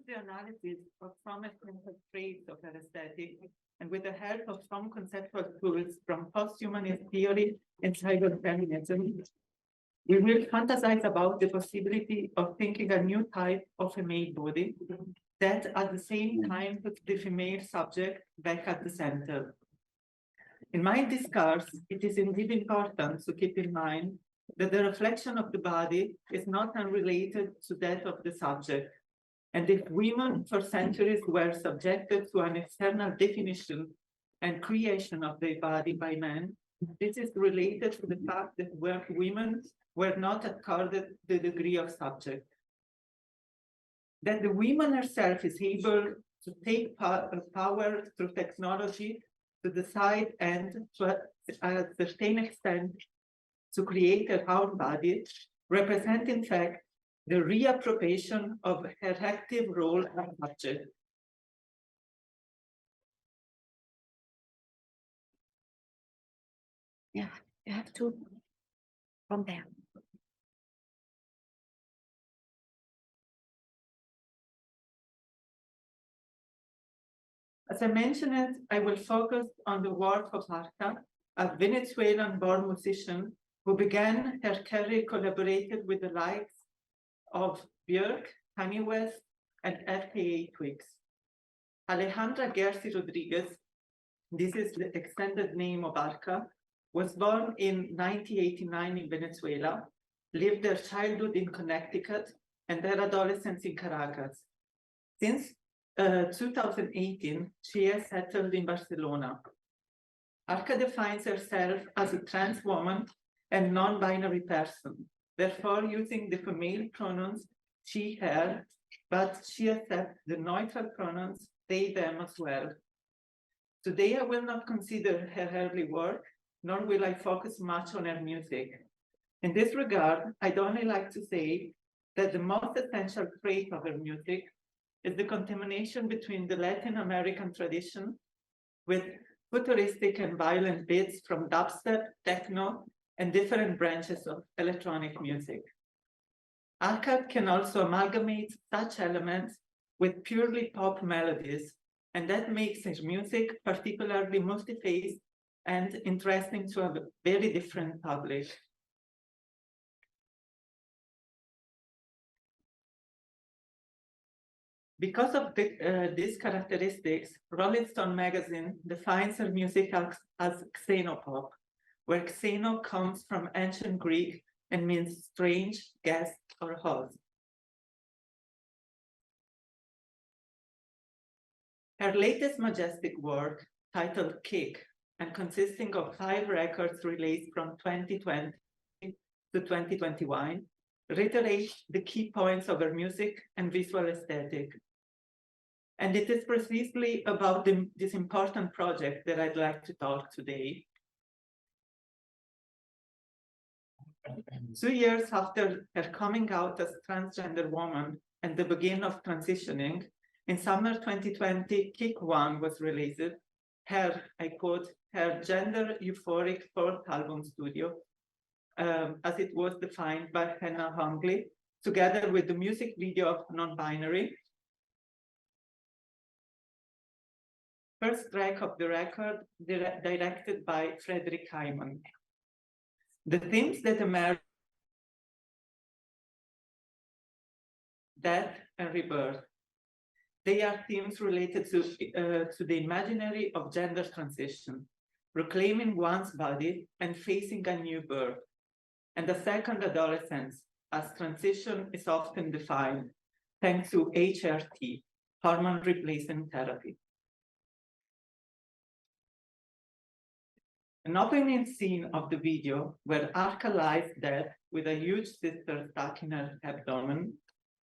the analysis of some essential traits of her aesthetic, and with the help of some conceptual tools from post-humanist theory and cyborg-feminism, we will fantasize about the possibility of thinking a new type of a male body that at the same time puts the female subject back at the center. In my discourse, it is indeed important to keep in mind that the reflection of the body is not unrelated to that of the subject. And if women for centuries were subjected to an external definition and creation of their body by men, this is related to the fact that women were not accorded the degree of subject. That the woman herself is able to take power through technology to decide and to a certain extent to create her own body, represent in fact the reappropriation of her active role as subject. Yeah, you have to from there. As I mentioned, I will focus on the work of Arca, a Venezuelan-born musician who began her career collaborated with the likes of Björk, Kanye West, and FKA Twigs. Alejandra Gersi Rodriguez, this is the extended name of Arca, was born in 1989 in Venezuela, lived her childhood in Connecticut, and her adolescence in Caracas. Since 2018, she has settled in Barcelona. Arca defines herself as a trans woman and non-binary person, therefore using the female pronouns she, her, but she accepts the neutral pronouns they, them as well. Today, I will not consider her early work, nor will I focus much on her music. In this regard, I'd only like to say that the most essential trait of her music is the contamination between the Latin American tradition with futuristic and violent beats from dubstep, techno, and different branches of electronic music. Arca can also amalgamate such elements with purely pop melodies, and that makes his music particularly multi-faced and interesting to a very different public. Because of these characteristics, Rolling Stone magazine defines her music as xenopop, where xeno comes from ancient Greek and means strange, guest, or host. Her latest majestic work, titled Kick, and consisting of 5 records released from 2020 to 2021, reiterates the key points of her music and visual aesthetic. And it is precisely about this important project that I'd like to talk today. 2 years after her coming out as transgender woman and the beginning of transitioning, in summer 2020, Kick One was released, her, I quote, her gender euphoric 4th album studio, as it was defined by Hannah Hungley, together with the music video of Non-Binary. First track of the record, directed by Frederick Hyman. The themes that emerge: death and rebirth. They are themes related to the imaginary of gender transition, reclaiming one's body and facing a new birth, and a second adolescence, as transition is often defined, thanks to HRT, hormone replacement therapy. An opening scene of the video, where Arca lies dead with a huge sister stuck in her abdomen,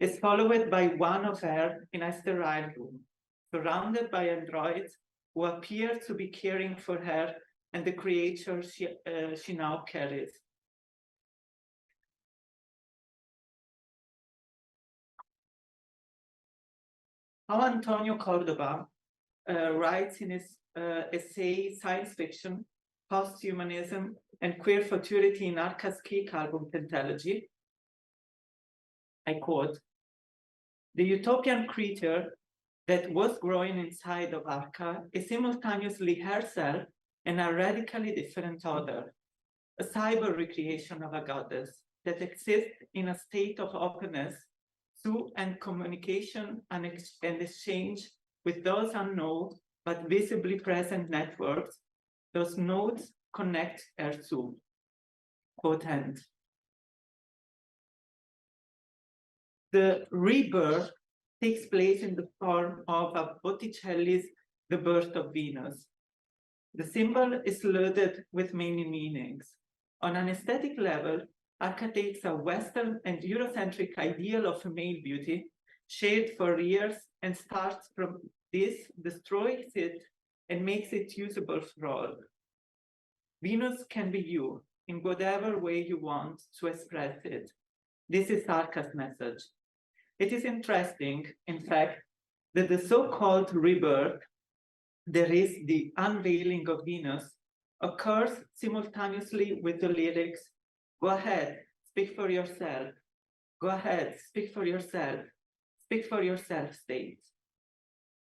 is followed by one of her in a sterile room, surrounded by androids who appear to be caring for her and the creature she now carries. How Antonio Córdoba writes in his essay Science Fiction, Posthumanism, and Queer Futurity in Arca's Kick album Pentalogy, I quote, The utopian creature that was growing inside of Arca is simultaneously herself and a radically different other, a cyber recreation of a goddess that exists in a state of openness to and communication and exchange with those unknown but visibly present networks. Those nodes connect her to. Quote end. The rebirth takes place in the form of a Botticelli's The Birth of Venus. The symbol is loaded with many meanings. On an aesthetic level, Arca takes a Western and Eurocentric ideal of female beauty, shared for years, and starts from this, destroys it, and makes it usable for all. Venus can be you, in whatever way you want to express it. This is Arca's message. It is interesting, in fact, that the so-called rebirth, there is the unveiling of Venus, occurs simultaneously with the lyrics, "Go ahead, speak for yourself. Go ahead, speak for yourself. Speak for yourself," states.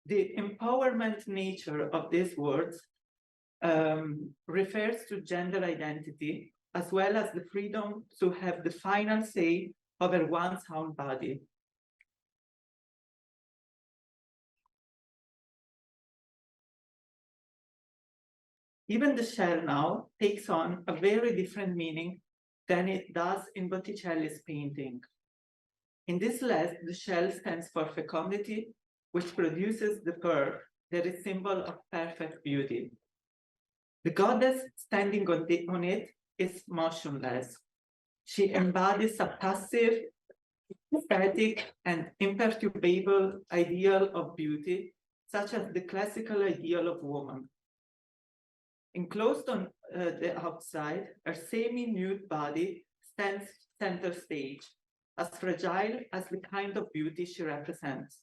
The empowerment nature of these words refers to gender identity, as well as the freedom to have the final say over one's own body. Even the shell now takes on a very different meaning than it does in Botticelli's painting. In this last, the shell stands for fecundity, which produces the pearl that is symbol of perfect beauty. The goddess standing on it is motionless. She embodies a passive, static, and imperturbable ideal of beauty, such as the classical ideal of woman. Enclosed on the outside, her semi-nude body stands center stage, as fragile as the kind of beauty she represents.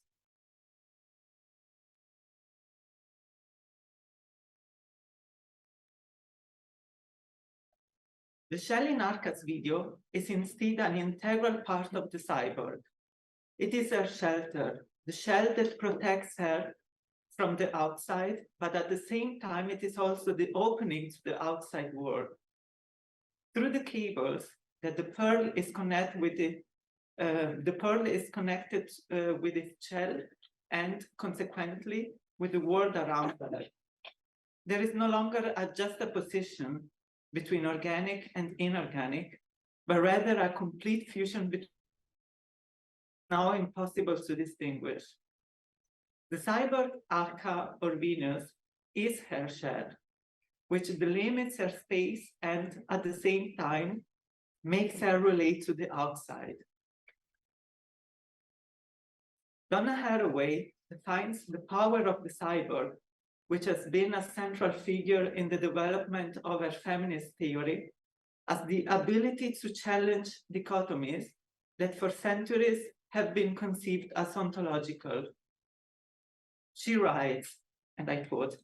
The shell in Arca's video is instead an integral part of the cyborg. It is her shelter, the shell that protects her from the outside, but at the same time, it is also the opening to the outside world. Through the cables that the pearl is connected with with its shell and consequently with the world around her. There is no longer a juxtaposition between organic and inorganic, but rather a complete fusion between now impossible to distinguish. The cyborg Arca or Venus is her shell, which delimits her space and at the same time makes her relate to the outside. Donna Haraway defines the power of the cyborg, which has been a central figure in the development of her feminist theory, as the ability to challenge dichotomies that for centuries have been conceived as ontological. She writes, and I quote,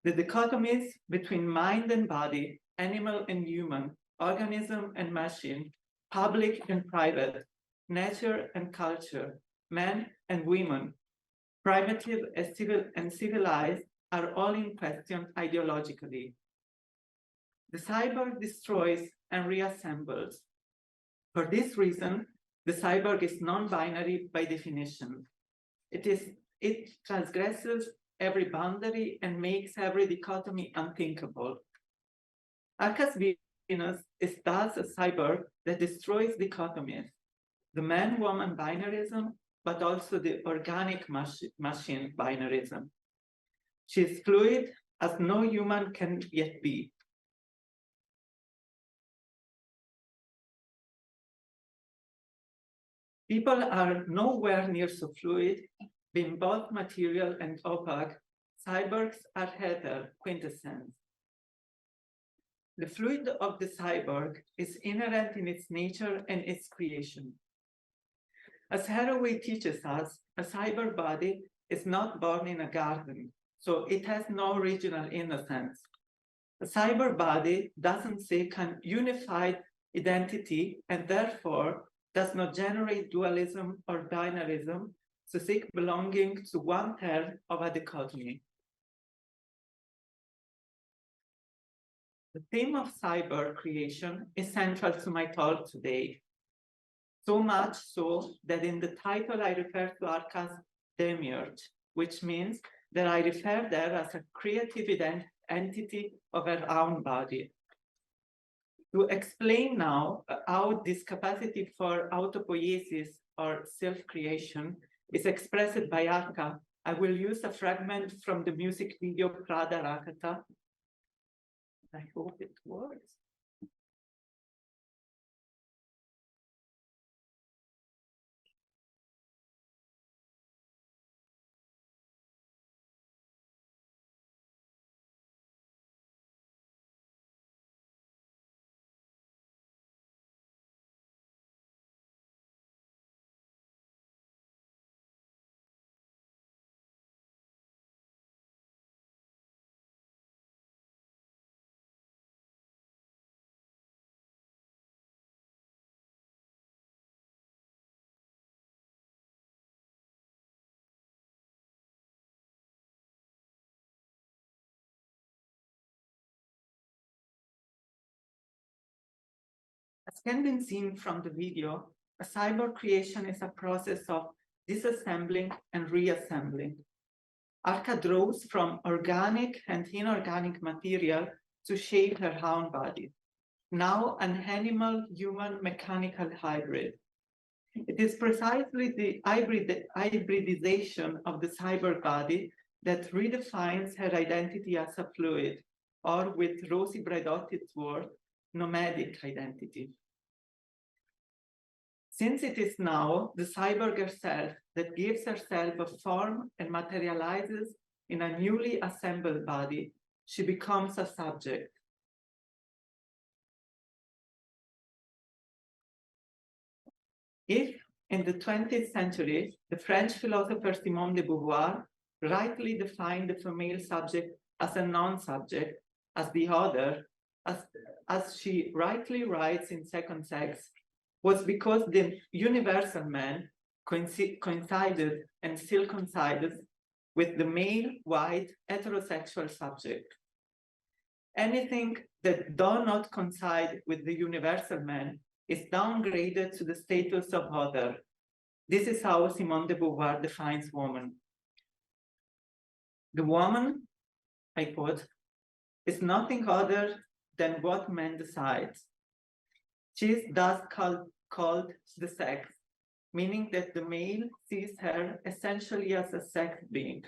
"The dichotomies between mind and body, animal and human, organism and machine, public and private, nature and culture, men and women, primitive and civilized are all in question ideologically. The cyborg destroys and reassembles. For this reason, the cyborg is non-binary by definition. It transgresses every boundary and makes every dichotomy unthinkable. Arca's Venus is thus a cyborg that destroys dichotomies, the man-woman binarism, but also the organic machine binarism. She is fluid as no human can yet be. People are nowhere near so fluid, being both material and opaque. Cyborgs are ether, quintessence. The fluid of the cyborg is inherent in its nature and its creation. As Haraway teaches us, a cyborg body is not born in a garden, so it has no original innocence. A cyborg body doesn't seek an unified identity and therefore does not generate dualism or binarism to seek belonging to one third of a dichotomy. The theme of cyborg-creation is central to my talk today. So much so that in the title I refer to Arca as Demiurge, which means that I refer there as a creative entity of her own body. To explain now how this capacity for autopoiesis or self-creation is expressed by Arca, I will use a fragment from the music video Prada Rakata. I hope it works. As can be seen from the video, a cyborg creation is a process of disassembling and reassembling. Arca draws from organic and inorganic material to shape her own body, now an animal-human mechanical hybrid. It is precisely the hybridization of the cyborg body that redefines her identity as a fluid, or with Rosi Braidotti's word, nomadic identity. Since it is now the cyborg herself that gives herself a form and materializes in a newly assembled body, she becomes a subject. If in the 20th century, the French philosopher Simone de Beauvoir rightly defined the female subject as a non-subject, as the other, as she rightly writes in Second Sex, was because the universal man coincided and still coincides with the male, white, heterosexual subject. Anything that does not coincide with the universal man is downgraded to the status of other. This is how Simone de Beauvoir defines woman. The woman, I quote, is nothing other than what man decides. She is thus called the sex, meaning that the male sees her essentially as a sex being.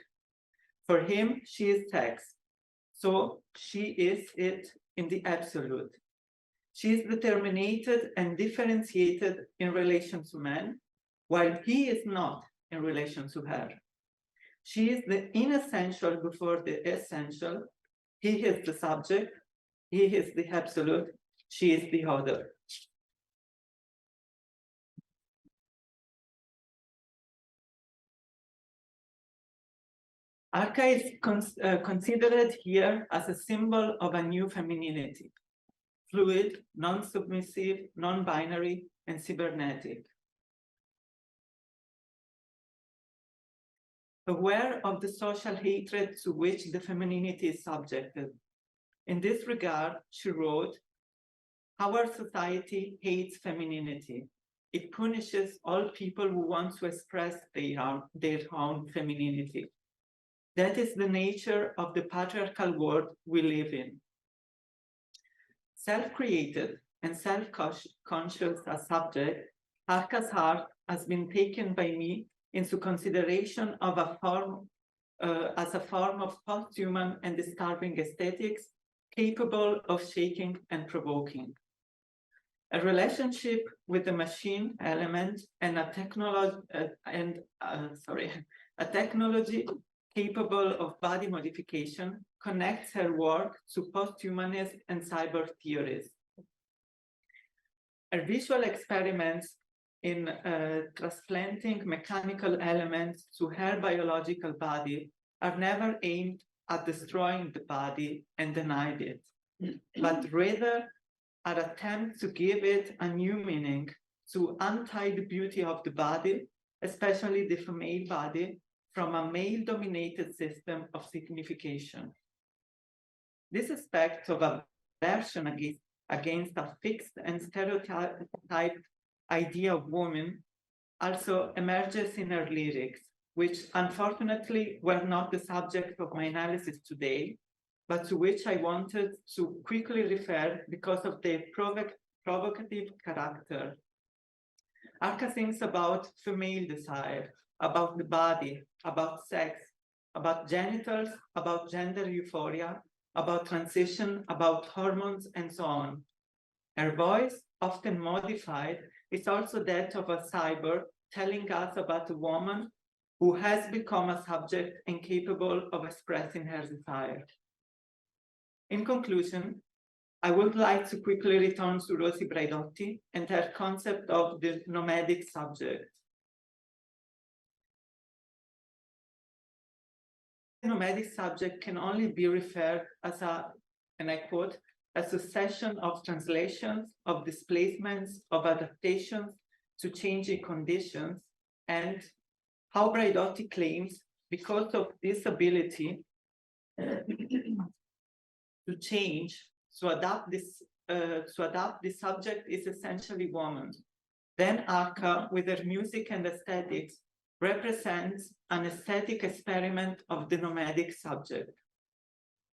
For him, she is sex, so she is it in the absolute. She is determinated and differentiated in relation to man, while he is not in relation to her. She is the inessential before the essential. He is the subject, he is the absolute, she is the other. Arca is considered here as a symbol of a new femininity, fluid, non-submissive, non-binary, and cybernetic. Aware of the social hatred to which the femininity is subjected. In this regard, she wrote, "Our society hates femininity. It punishes all people who want to express their own femininity. That is the nature of the patriarchal world we live in." Self-created and self-conscious as subject, Arca's heart has been taken by me into consideration of as a form of post-human and disturbing aesthetics capable of shaking and provoking. A relationship with the machine element and a technology capable of body modification connects her work to post-humanist and cyber theories. Her visual experiments in transplanting mechanical elements to her biological body are never aimed at destroying the body and denied it, but rather are attempts to give it a new meaning, to untie the beauty of the body especially the female body, from a male-dominated system of signification. This aspect of aversion against a fixed and stereotyped idea of woman also emerges in her lyrics, which unfortunately were not the subject of my analysis today, but to which I wanted to quickly refer because of their provocative character. Arca sings about female desire, about the body, about sex, about genitals, about gender euphoria, about transition, about hormones, and so on. Her voice, often modified, is also that of a cyborg, telling us about a woman who has become a subject incapable of expressing her desire. In conclusion, I would like to quickly return to Rosi Braidotti and her concept of the nomadic subject. The nomadic subject can only be referred as a, and I quote, a succession of translations, of displacements, of adaptations to changing conditions, and how Braidotti claims, because of this ability to change, to adapt the subject is essentially woman. Then Arca, with her music and aesthetics, represents an aesthetic experiment of the nomadic subject.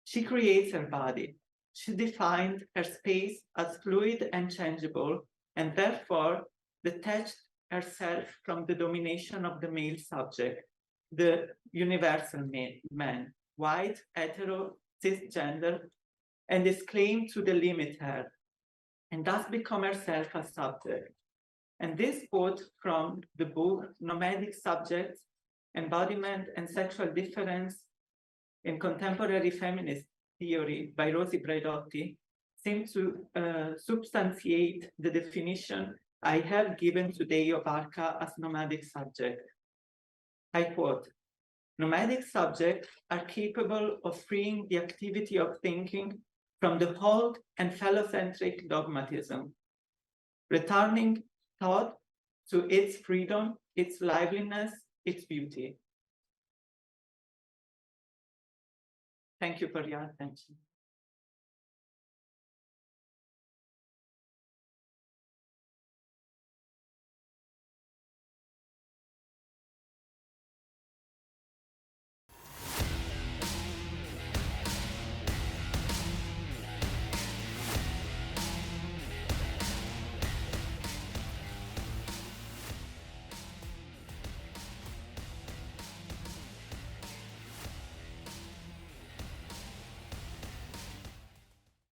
She creates her body. She defined her space as fluid and changeable, and therefore detached herself from the domination of the male subject, the universal man, white, hetero, cisgender, and is claimed to delimit her, and thus become herself a subject. And this quote from the book Nomadic Subjects, Embodiment and Sexual Difference in Contemporary Feminist Theory by Rosi Braidotti seems to substantiate the definition I have given today of Arca as nomadic subject. I quote, nomadic subjects are capable of freeing the activity of thinking from the hold and phallocentric dogmatism, returning thought to its freedom, its liveliness, its beauty. Thank you for your attention.